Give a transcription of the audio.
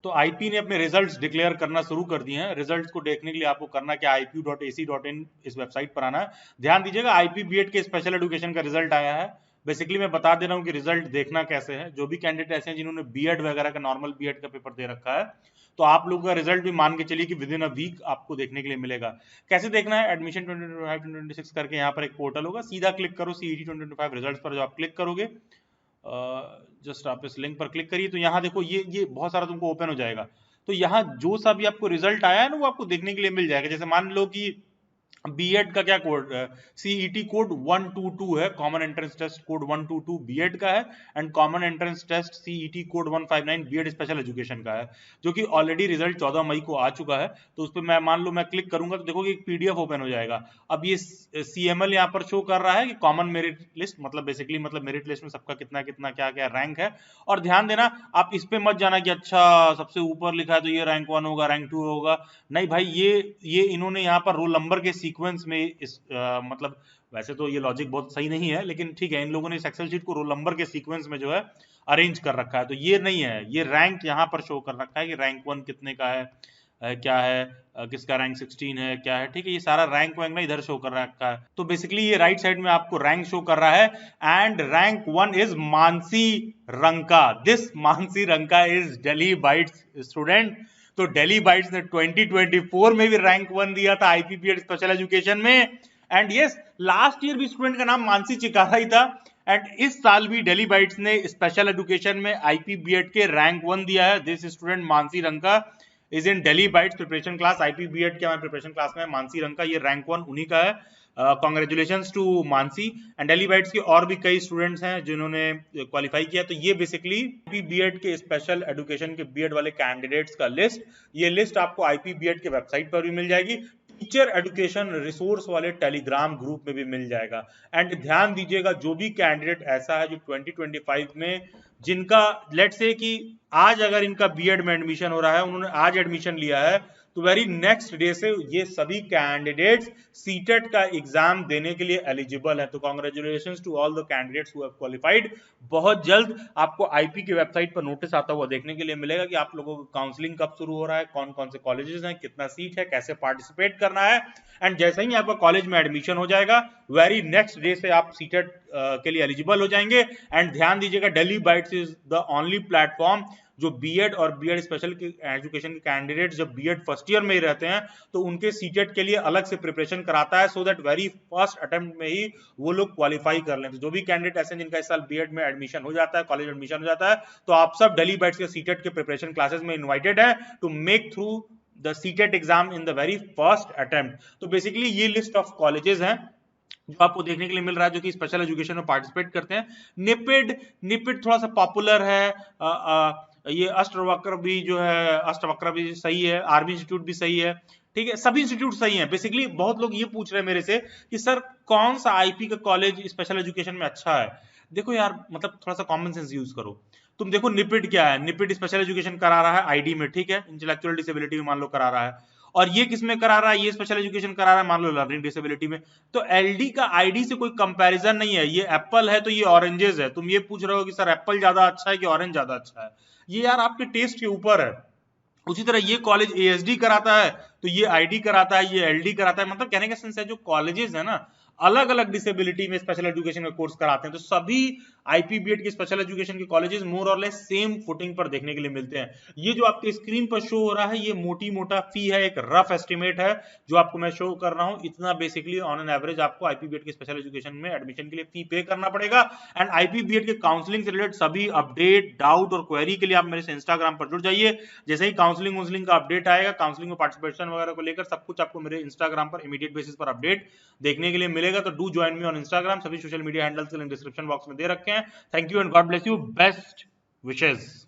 तो आईपी ने अपने रिजल्ट्स डिक्लेयर करना शुरू कर दिए हैं। रिजल्ट्स को देखने के लिए आपको करना क्या, ipu.ac.in इस वेबसाइट पर आना है। ध्यान दीजिएगा, आईपी बीएड के स्पेशल एजुकेशन का रिजल्ट आया है। बेसिकली मैं बता दे रहा हूँ कि रिजल्ट देखना कैसे है। जो भी कैंडिडेट ऐसे हैं जिन्होंने बीएड वगैरह का नॉर्मल बीएड का पेपर दे रखा है, तो आप लोगों का रिजल्ट भी मान के चलिए कि विद इन अ वीक आपको देखने के लिए मिलेगा। कैसे देखना है, एडमिशन 2025-2026 करके यहाँ पर एक पोर्टल होगा, सीधा क्लिक करो सीईटी 2025 रिजल्ट पर। जो आप क्लिक करोगे, जस्ट आप इस लिंक पर क्लिक करिए, तो यहाँ देखो ये बहुत सारा तुमको ओपन हो जाएगा। तो यहाँ जो सा भी आपको रिजल्ट आया है ना, वो आपको देखने के लिए मिल जाएगा। जैसे मान लो कि बीएड का क्या कोड, सीईटी कोड 122 है, common entrance test code 122 BEd का है, and common entrance test CET code 159 BEd special education का है, जो कि ऑलरेडी रिजल्ट 14 मई को आ चुका है। तो उस पर मैं मान लो मैं क्लिक करूंगा तो देखोगे एक पीडीएफ ओपन हो जाएगा। अब ये सीएमएल यहाँ पर शो कर रहा है कि कॉमन मेरिट लिस्ट, मतलब बेसिकली मतलब मेरिट लिस्ट में सबका कितना कितना क्या क्या रैंक है। और ध्यान देना, आप इस पे मत जाना कि अच्छा सबसे ऊपर लिखा है तो ये रैंक 1 होगा, रैंक 2 होगा। नहीं भाई, ये इन्होंने यहाँ पर रोल नंबर के सीक्वेंस में मतलब वैसे तो ये लॉजिक बहुत सही नहीं है, लेकिन ठीक है, इन लोगों ने इस एक्सेल शीट को रोल नंबर के सीक्वेंस में जो है अरेंज कर रखा है। तो ये नहीं है, ये रैंक यहाँ पर शो कर रखा है कि रैंक 1 कितने का है, क्या है, किसका रैंक 16 है, क्या है, ठीक है। ये सारा रैंक वैंक ना इधर शो कर रखा है। तो बेसिकली ये राइट साइड में आपको रैंक शो कर रहा है, and rank 1 is Mansi Ranka. This Mansi Ranka is Delhi bytes student. तो दिल्ली बाइट्स ने 2024 में भी रैंक 1 दिया था आईपीपीएड स्पेशल एजुकेशन में। एंड यस, लास्ट ईयर भी स्टूडेंट का नाम मानसी चिकारा ही था। एंड इस साल भी दिल्ली बाइट्स ने स्पेशल एजुकेशन में आईपीबीएड के रैंक 1 दिया है। This student Mansi Ranka is in Delhi Bytes preparation class. IP BEd के हमारे प्रिपरेशन क्लास में मानसी रंका, ये रैंक 1 उन्हीं का है। Congratulations to Mansi. And Delhi Bytes के और भी कई स्टूडेंट्स हैं जिन्होंने क्वालिफाई किया। तो ये बेसिकली बीएड के स्पेशल एजुकेशन के बीएड वाले कैंडिडेट्स का लिस्ट, ये लिस्ट आपको आईपीबीएड के वेबसाइट पर भी मिल जाएगी, टीचर एजुकेशन रिसोर्स वाले टेलीग्राम ग्रुप में भी मिल जाएगा। एंड ध्यान दीजिएगा, जो भी कैंडिडेट ऐसा है जो 2025 में जिनका लेट्स से कि आज अगर इनका बीएड में एडमिशन हो रहा है, उन्होंने आज एडमिशन लिया है, तो वेरी नेक्स्ट डे से ये सभी कैंडिडेट्स सीटेट का एग्जाम देने के लिए एलिजिबल है। तो congratulations to all the candidates who have qualified. बहुत जल्द आपको आईपी की वेबसाइट पर नोटिस आता हुआ देखने के लिए मिलेगा कि आप लोगों का काउंसलिंग कब शुरू हो रहा है, कौन कौन से कॉलेजेस हैं, कितना सीट है, कैसे पार्टिसिपेट करना है। एंड जैसे ही आपका कॉलेज में एडमिशन हो जाएगा, वेरी नेक्स्ट डे से आप सीटेट के लिए एलिजिबल हो जाएंगे। एंड ध्यान दीजिएगा, Delhi bytes is the only platform जो बीएड और बीएड स्पेशल एजुकेशन के कैंडिडेट जब बीएड फर्स्ट ईयर में ही रहते हैं, तो उनके सीटेट के लिए अलग से प्रिपरेशन कराता है, so that very first attempt में ही वो लोग क्वालिफाई कर लें। तो जो भी कैंडिडेट ऐसे जिनका इस साल बीएड में एडमिशन हो जाता है, कॉलेज एडमिशन हो जाता है, तो आप सब दिल्ली बाइट्स के सीटेट के प्रिपरेशन क्लासेस में इन्वाइटेड है to make through the CTET exam in the very first attempt. तो बेसिकली ये लिस्ट ऑफ कॉलेजेस हैं जो आपको देखने के लिए मिल रहा है जो कि स्पेशल एजुकेशन में पार्टिसिपेट करते हैं। निपिड थोड़ा सा पॉपुलर है, ये अष्टवक्र भी जो है, अष्टवक्र भी सही है, आर्मी इंस्टीट्यूट भी सही है, ठीक है, सभी इंस्टीट्यूट सही हैं। बेसिकली बहुत लोग ये पूछ रहे हैं मेरे से कि सर कौन सा आईपी का कॉलेज स्पेशल एजुकेशन में अच्छा है। देखो यार, मतलब थोड़ा सा कॉमन सेंस यूज करो। तुम देखो निपिड क्या है, निपिड स्पेशल एजुकेशन करा रहा है आईडी में, ठीक है, इंटेलेक्चुअल डिसेबिलिटी में मान लो करा रहा है। और ये किसमें करा रहा है, ये स्पेशल एजुकेशन करा रहा है मान लो लर्निंग डिसेबिलिटी में। तो एलडी का आईडी से कोई कंपैरिजन नहीं है। ये एप्पल है तो ये ऑरेंजेस है। तुम ये पूछ रहे हो कि सर एप्पल ज्यादा अच्छा है कि ऑरेंज ज्यादा अच्छा है, ये यार आपके टेस्ट के ऊपर है। उसी तरह ये कॉलेज एएसडी कराता है तो ये आईडी कराता है, ये एलडी कराता है। मतलब कहने का सेंस है जो कॉलेजेस है ना, अलग अलग डिसेबिलिटी में स्पेशल एजुकेशन का कोर्स कराते हैं, तो सभी आईपीबीएड के स्पेशल एजुकेशन के कॉलेजेस मोर और लेस सेम फुटिंग पर देखने के लिए मिलते हैं। ये जो आपके स्क्रीन पर शो हो रहा है, ये मोटी मोटा फी है, एक रफ एस्टिमेट है जो आपको मैं शो कर रहा हूं। इतना बेसिकली ऑन एन एवरेज आपको आईपीबीएड के स्पेशल एजुकेशन में एडमिशन के लिए फी पे करना पड़ेगा। एंड आईपीबीएड के काउंसलिंग से रिलेटेड सभी अपडेट, डाउट और क्वेरी के लिए आप मेरे से इंस्टाग्राम पर जुड़ जाइए। जैसे ही काउंसलिंग का अपडेट आएगा, काउंसलिंग में पार्टिसिपेशन वगैरह को लेकर सब कुछ आपको मेरे इंस्टाग्राम पर इमीडिएट बेसिस पर अपडेट देखने के लिए मिलेगा। तो do join me on Instagram. सभी सोशल मीडिया हैंडल्स के लिंक डिस्क्रिप्शन बॉक्स में दे रखे हैं। Thank you and God bless you. Best wishes.